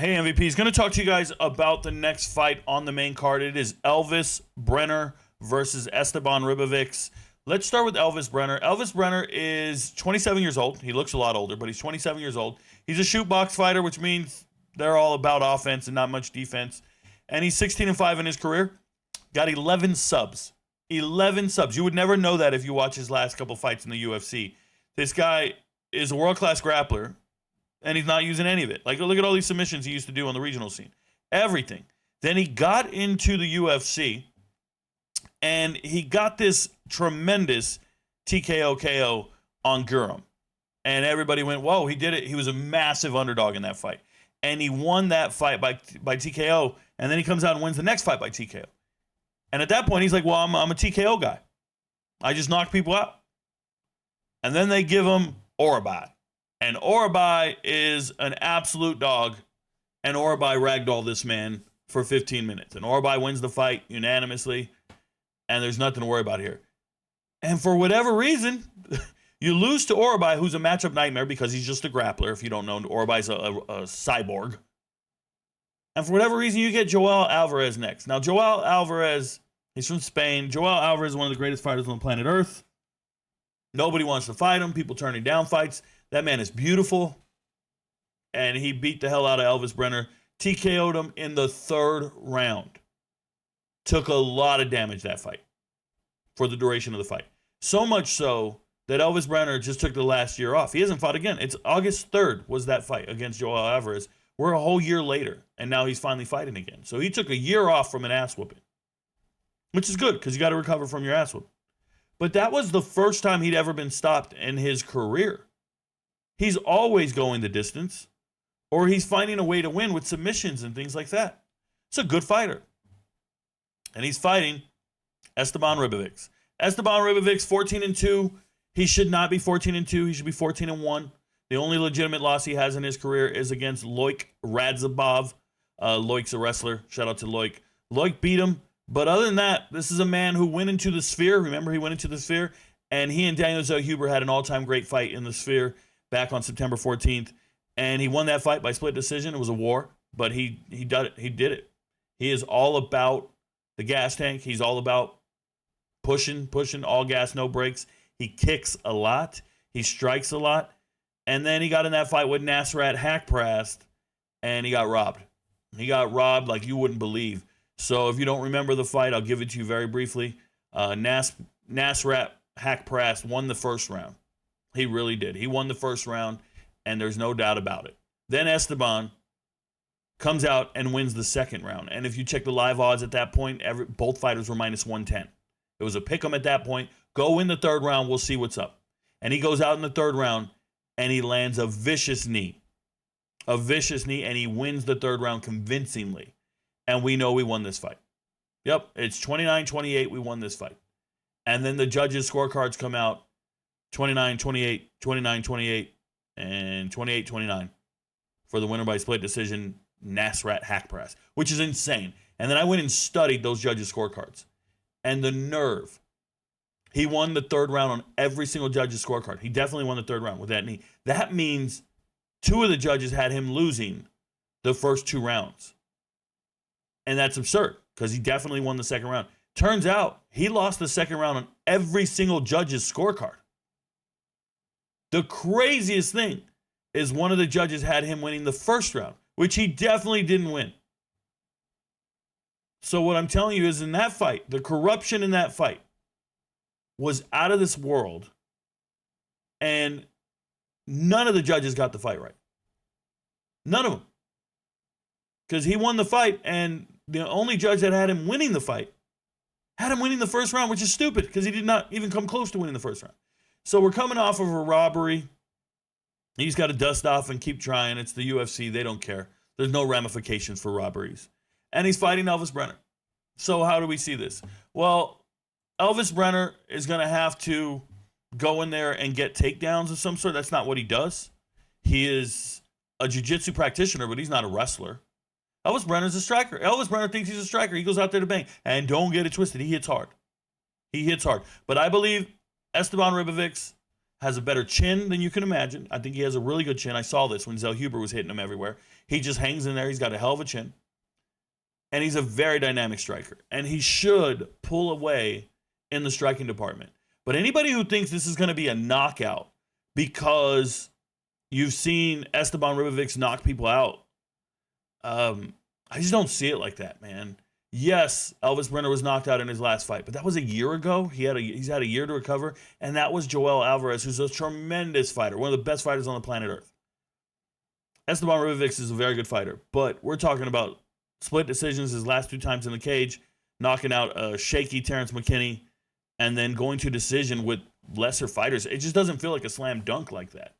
Hey MVPs, going to talk to you guys about the next fight on the main card. It is Elves Brener versus Esteban Ribovics. Let's start with Elves Brener. Elves Brener is 27 years old. He looks a lot older, but he's 27 years old. He's a shoot box fighter, which means they're all about offense and not much defense. And he's 16-5 in his career. Got 11 subs. 11 subs. You would never know that if you watch his last couple fights in the UFC. This guy is a world-class grappler, and he's not using any of it. Like, look at all these submissions he used to do on the regional scene. Everything. Then he got into the UFC, and he got this tremendous TKO KO on Guram. And everybody went, whoa, he did it. He was a massive underdog in that fight. And he won that fight by TKO, and then he comes out and wins the next fight by TKO. And at that point, he's like, well, I'm a TKO guy. I just knock people out. And then they give him Urabai. And Urabai is an absolute dog. And Urabai ragdolled this man for 15 minutes. And Urabai wins the fight unanimously. And there's nothing to worry about here. And for whatever reason, you lose to Urabai, who's a matchup nightmare because he's just a grappler. If you don't know, Urabai's a cyborg. And for whatever reason, you get Joel Alvarez next. Now, Joel Alvarez, he's from Spain. Joel Alvarez is one of the greatest fighters on planet Earth. Nobody wants to fight him. People turning down fights. That man is beautiful. And he beat the hell out of Elves Brener. TKO'd him in the third round. Took a lot of damage that fight for the duration of the fight. So much so that Elves Brener just took the last year off. He hasn't fought again. It's August 3rd was that fight against Joel Alvarez. We're a whole year later, and now he's finally fighting again. So he took a year off from an ass whooping, which is good because you got to recover from your ass whooping. But that was the first time he'd ever been stopped in his career. He's always going the distance, or he's finding a way to win with submissions and things like that. It's a good fighter. And he's fighting Esteban Ribovics. Esteban Ribovics, 14-2. He should not be 14-2. He should be 14-1. The only legitimate loss he has in his career is against Loik Radzhabov. Loik's a wrestler. Shout out to Loik. Loik beat him. But other than that, this is a man who went into the Sphere. Remember, he went into the Sphere. And he and Daniel Zellhuber had an all-time great fight in the Sphere back on September 14th. And he won that fight by split decision. It was a war. But he did it. He did it. He is all about the gas tank. He's all about pushing, all gas, no brakes. He kicks a lot. He strikes a lot. And then he got in that fight with Nasrat Hakparast, and he got robbed. He got robbed like you wouldn't believe. So if you don't remember the fight, I'll give it to you very briefly. Nasrat Hakparast won the first round. He really did. He won the first round, and there's no doubt about it. Then Esteban comes out and wins the second round. And if you check the live odds at that point, both fighters were minus 110. It was a pick 'em at that point. Go in the third round. We'll see what's up. And he goes out in the third round, and he lands a vicious knee. A vicious knee, and he wins the third round convincingly. And we know we won this fight. Yep, it's 29-28. We won this fight. And then the judges' scorecards come out 29-28, 29-28, and 28-29 for the winner by split decision, Nasrat Hakparast, which is insane. And then I went and studied those judges' scorecards. And the nerve. He won the third round on every single judge's scorecard. He definitely won the third round with that knee. That means two of the judges had him losing the first two rounds. And that's absurd because he definitely won the second round. Turns out he lost the second round on every single judge's scorecard. The craziest thing is one of the judges had him winning the first round, which he definitely didn't win. So what I'm telling you is in that fight, the corruption in that fight was out of this world, and none of the judges got the fight right. None of them. Because he won the fight, and the only judge that had him winning the fight had him winning the first round, which is stupid because he did not even come close to winning the first round. So we're coming off of a robbery. He's got to dust off and keep trying. It's the UFC. They don't care. There's no ramifications for robberies. And he's fighting Elves Brener. So how do we see this? Well, Elves Brener is going to have to go in there and get takedowns of some sort. That's not what he does. He is a jiu-jitsu practitioner, but he's not a wrestler. Elves Brenner's a striker. Elves Brener thinks he's a striker. He goes out there to bang. And don't get it twisted. He hits hard. He hits hard. But I believe Esteban Ribovics has a better chin than you can imagine. I think he has a really good chin. I saw this when Zellhuber was hitting him everywhere. He just hangs in there. He's got a hell of a chin. And he's a very dynamic striker. And he should pull away in the striking department. But anybody who thinks this is going to be a knockout because you've seen Esteban Ribovics knock people out, I just don't see it like that, man. Yes, Elves Brener was knocked out in his last fight, but that was a year ago. He's had a year to recover, and that was Joel Alvarez, who's a tremendous fighter, one of the best fighters on the planet Earth. Esteban Ribovics is a very good fighter, but we're talking about split decisions his last 2 times in the cage, knocking out a shaky Terrence McKinney, and then going to decision with lesser fighters. It just doesn't feel like a slam dunk like that.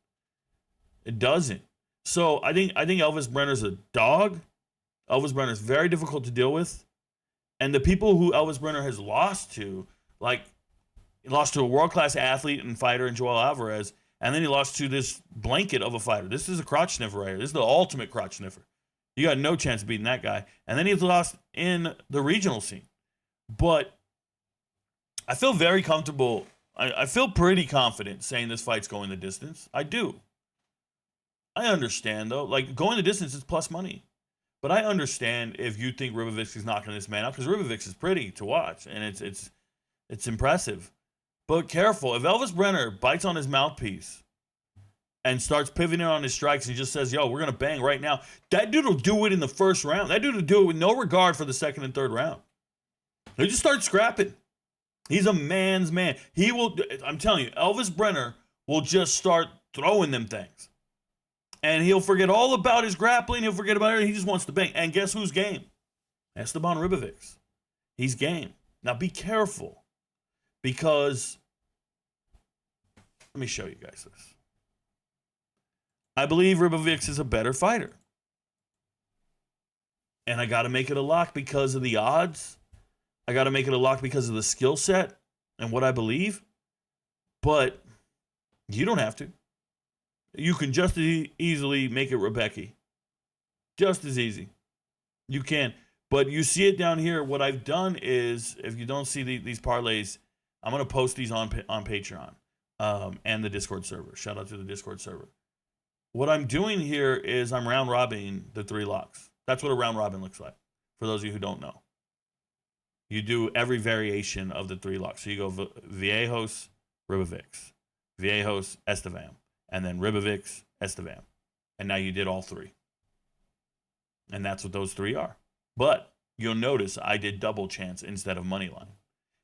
It doesn't. So I think Elves Brener's a dog. Elves Brener's very difficult to deal with. And the people who Elves Brener has lost to, like, he lost to a world-class athlete and fighter in Joel Alvarez, and then he lost to this blanket of a fighter. This is a crotch sniffer right here. This is the ultimate crotch sniffer. You got no chance of beating that guy. And then he's lost in the regional scene. But I feel very comfortable. I feel pretty confident saying this fight's going the distance. I do. I understand, though. Like, going the distance is plus money. But I understand if you think Ribovics is knocking this man out, because Ribovics is pretty to watch, and it's impressive. But careful. If Elves Brener bites on his mouthpiece and starts pivoting on his strikes and just says, yo, we're going to bang right now, that dude will do it in the first round. That dude will do it with no regard for the second and third round. He'll just start scrapping. He's a man's man. He will, I'm telling you, Elves Brener will just start throwing them things. And he'll forget all about his grappling. He'll forget about it. He just wants to bang. And guess who's game? Esteban Ribovics. He's game. Now be careful, because let me show you guys this. I believe Ribovics is a better fighter. And I got to make it a lock because of the odds. I got to make it a lock because of the skill set and what I believe. But you don't have to. You can just as easily make it Rebecca. Just as easy. You can. But you see it down here. What I've done is, if you don't see these parlays, I'm going to post these on Patreon and the Discord server. Shout out to the Discord server. What I'm doing here is I'm round robbing the 3 locks. That's what a round robin looks like, for those of you who don't know. You do every variation of the 3 locks. So you go Viejos, Ribovics, Viejos, Esteban, and then Ribovics, Esteban. And now you did all 3. And that's what those 3 are. But you'll notice I did double chance instead of money line.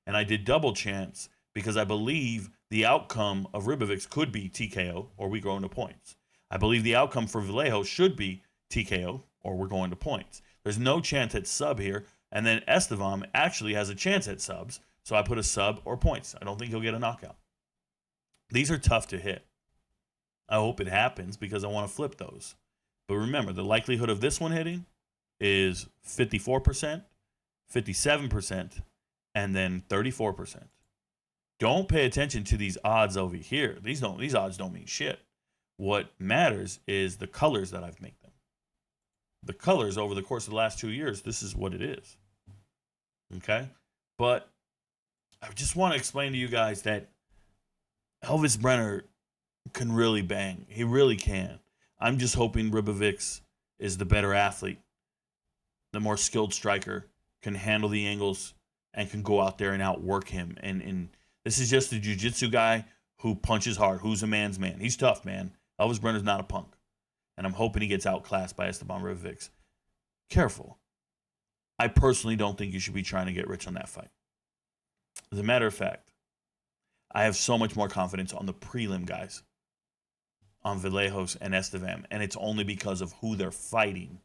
And I did double chance because I believe the outcome of Ribovics could be TKO or we go into points. I believe the outcome for Vallejo should be TKO or we're going to points. There's no chance at sub here. And then Esteban actually has a chance at subs. So I put a sub or points. I don't think he'll get a knockout. These are tough to hit. I hope it happens because I want to flip those. But remember, the likelihood of this one hitting is 54%, 57%, and then 34%. Don't pay attention to these odds over here. These odds don't mean shit. What matters is the colors that I've made them. The colors over the course of the last 2 years, this is what it is. Okay? But I just want to explain to you guys that Elves Brener can really bang. He really can. I'm just hoping Ribovics is the better athlete, the more skilled striker, can handle the angles, and can go out there and outwork him. And this is just a jiu-jitsu guy who punches hard, who's a man's man. He's tough, man. Elves Brener's not a punk. And I'm hoping he gets outclassed by Esteban Ribovics. Careful. I personally don't think you should be trying to get rich on that fight. As a matter of fact, I have so much more confidence on the prelim guys, on Vallejos and Esteban, and it's only because of who they're fighting.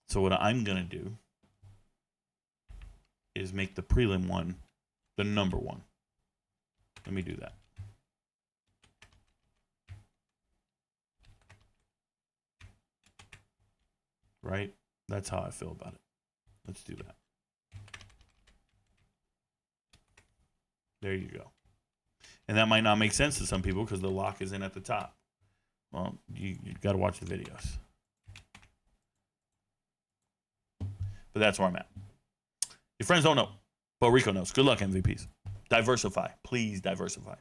So what I'm going to do is make the prelim one the number one. Let me do that. Right? That's how I feel about it. Let's do that. There you go. And that might not make sense to some people because the lock is in at the top. Well, you got to watch the videos. But that's where I'm at. Your friends don't know, but Rico knows. Good luck, MVPs. Diversify. Please diversify.